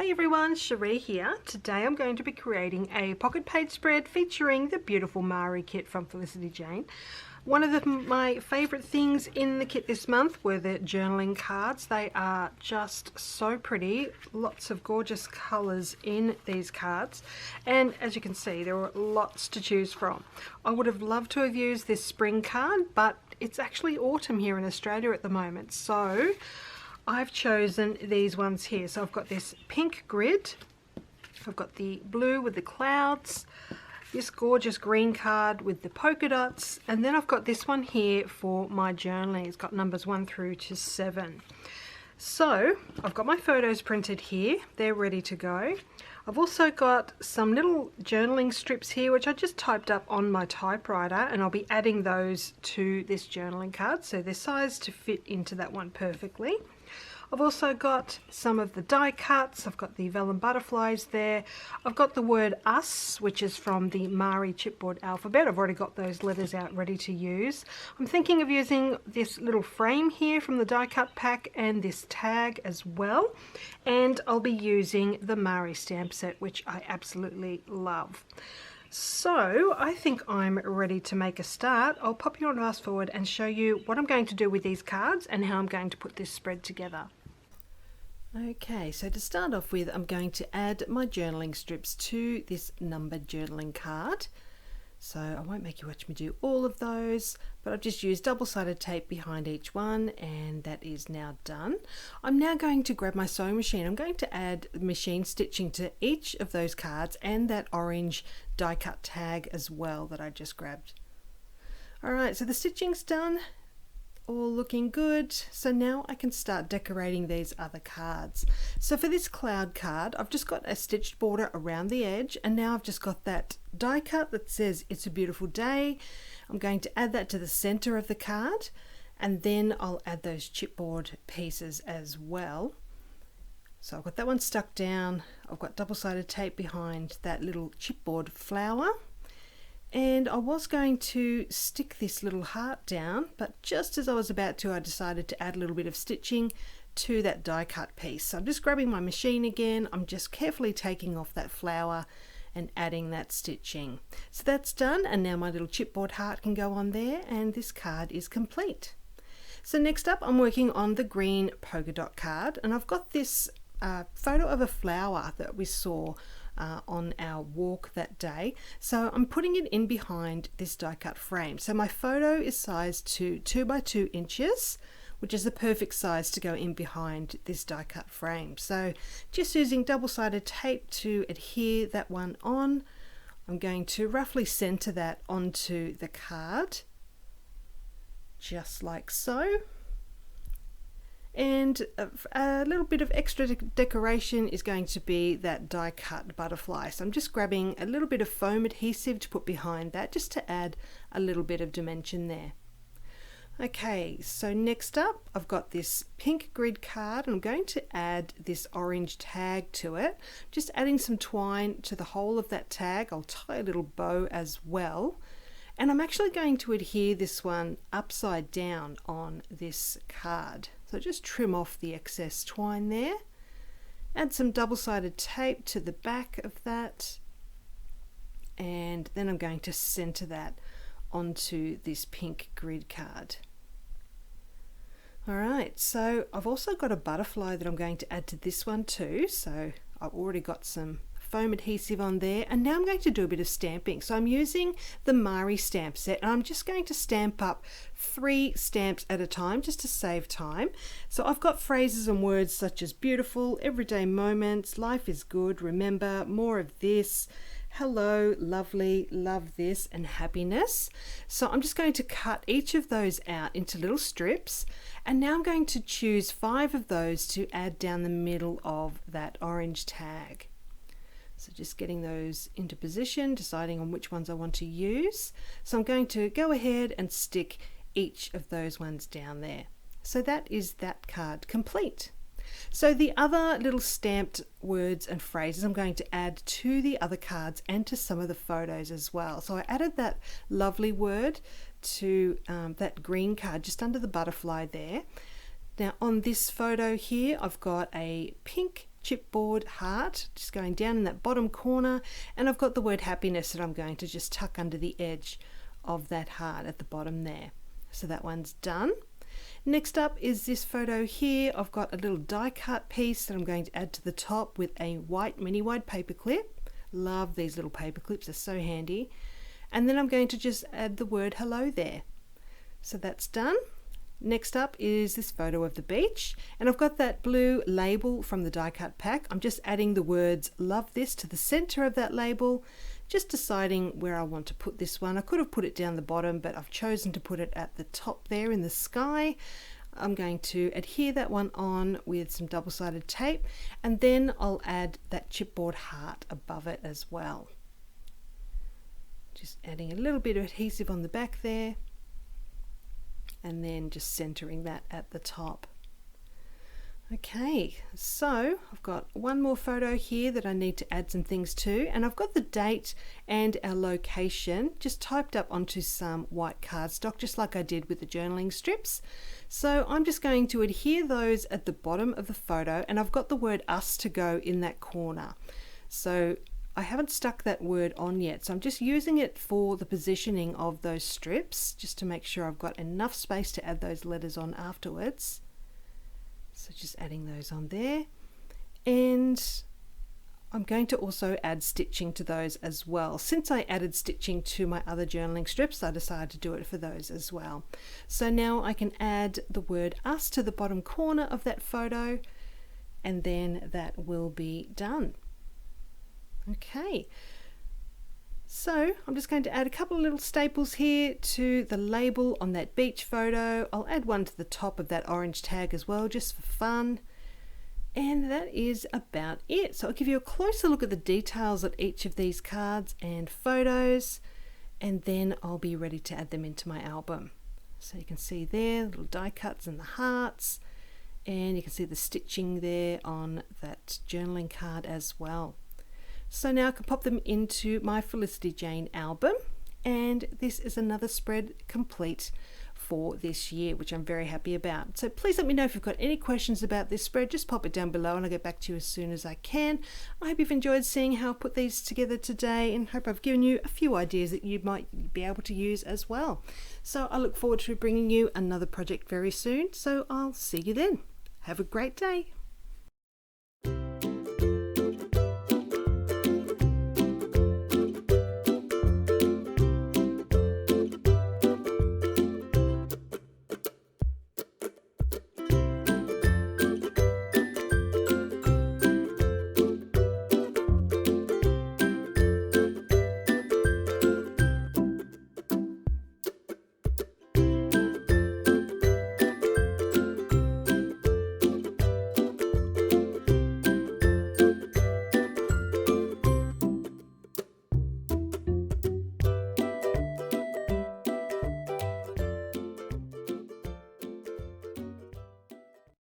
Hi everyone, Sheree here. Today I'm going to be creating a pocket page spread featuring the beautiful Mari kit from Felicity Jane. One of my favourite things in the kit this month were the journaling cards. They are just so pretty. Lots of gorgeous colours in these cards. And as you can see, there are lots to choose from. I would have loved to have used this spring card, but it's actually autumn here in Australia at the moment. So I've chosen these ones here. So I've got this pink grid, I've got the blue with the clouds, this gorgeous green card with the polka dots, and then I've got this one here for my journaling. It's got numbers 1 through to 7. So I've got my photos printed here, they're ready to go. I've also got some little journaling strips here which I just typed up on my typewriter, and I'll be adding those to this journaling card so they're sized to fit into that one perfectly. I've also got some of the die cuts. I've got the vellum butterflies there. I've got the word us, which is from the Mari chipboard alphabet. I've already got those letters out ready to use. I'm thinking of using this little frame here from the die cut pack and this tag as well. And I'll be using the Mari stamp set, which I absolutely love. So I think I'm ready to make a start. I'll pop you on fast forward and show you what I'm going to do with these cards and how I'm going to put this spread together. Okay, so to start off with, I'm going to add my journaling strips to this numbered journaling card. So I won't make you watch me do all of those, but I've just used double-sided tape behind each one, and that is now done. I'm now going to grab my sewing machine. I'm going to add machine stitching to each of those cards and that orange die cut tag as well that I just grabbed. Alright, so the stitching's done. All looking good. So now I can start decorating these other cards. So for this cloud card, I've just got a stitched border around the edge, and now I've just got that die cut that says it's a beautiful day. I'm going to add that to the center of the card, and then I'll add those chipboard pieces as well. So I've got that one stuck down. I've got double-sided tape behind that little chipboard flower. And I was going to stick this little heart down, but just as I was about to, I decided to add a little bit of stitching to that die cut piece. So I'm just grabbing my machine again. I'm just carefully taking off that flower and adding that stitching. So that's done, and now my little chipboard heart can go on there, and this card is complete. So next up, I'm working on the green polka dot card, and I've got this photo of a flower that we saw on our walk that day. So I'm putting it in behind this die cut frame. So my photo is sized to 2 by 2 inches, which is the perfect size to go in behind this die cut frame. So just using double-sided tape to adhere that one on, I'm going to roughly center that onto the card, just like so. And a little bit of extra decoration is going to be that die cut butterfly. So I'm just grabbing a little bit of foam adhesive to put behind that, just to add a little bit of dimension there. Okay, so next up I've got this pink grid card, and I'm going to add this orange tag to it. Just adding some twine to the whole of that tag. I'll tie a little bow as well. And I'm actually going to adhere this one upside down on this card. So just trim off the excess twine there. Add some double-sided tape to the back of that. And then I'm going to center that onto this pink grid card. Alright, so I've also got a butterfly that I'm going to add to this one too. So I've already got some foam adhesive on there, and now I'm going to do a bit of stamping. So I'm using the Mari stamp set, and I'm just going to stamp up 3 stamps at a time just to save time. So I've got phrases and words such as beautiful, everyday moments, life is good, remember, more of this, hello, lovely, love this, and happiness. So I'm just going to cut each of those out into little strips, and now I'm going to choose 5 of those to add down the middle of that orange tag. So just getting those into position, deciding on which ones I want to use. So I'm going to go ahead and stick each of those ones down there. So that is that card complete. So the other little stamped words and phrases I'm going to add to the other cards and to some of the photos as well. So I added that lovely word to that green card just under the butterfly there. Now on this photo here, I've got a pink chipboard heart just going down in that bottom corner, and I've got the word happiness that I'm going to just tuck under the edge of that heart at the bottom there. So that one's done. Next up is this photo here. I've got a little die cut piece that I'm going to add to the top with a white mini wide paper clip. Love these little paper clips, they're so handy. And then I'm going to just add the word hello there. So that's done. Next up is this photo of the beach, and I've got that blue label from the die cut pack. I'm just adding the words love this to the center of that label, just deciding where I want to put this one. I could have put it down the bottom, but I've chosen to put it at the top there in the sky. I'm going to adhere that one on with some double-sided tape, and then I'll add that chipboard heart above it as well. Just adding a little bit of adhesive on the back there, and then just centering that at the top. Okay, so I've got one more photo here that I need to add some things to, and I've got the date and our location just typed up onto some white cardstock, just like I did with the journaling strips. So I'm just going to adhere those at the bottom of the photo, and I've got the word us to go in that corner. So I haven't stuck that word on yet, so I'm just using it for the positioning of those strips, just to make sure I've got enough space to add those letters on afterwards. So just adding those on there, and I'm going to also add stitching to those as well. Since I added stitching to my other journaling strips, I decided to do it for those as well. So now I can add the word us to the bottom corner of that photo, and then that will be done. Okay, so I'm just going to add a couple of little staples here to the label on that beach photo. I'll add one to the top of that orange tag as well, just for fun. And that is about it. So I'll give you a closer look at the details of each of these cards and photos, and then I'll be ready to add them into my album. So you can see there, little die cuts and the hearts, and you can see the stitching there on that journaling card as well. So now I can pop them into my Felicity Jane album, and this is another spread complete for this year, which I'm very happy about. So please let me know if you've got any questions about this spread. Just pop it down below and I'll get back to you as soon as I can. I hope you've enjoyed seeing how I put these together today, and hope I've given you a few ideas that you might be able to use as well. So I look forward to bringing you another project very soon, so I'll see you then. Have a great day.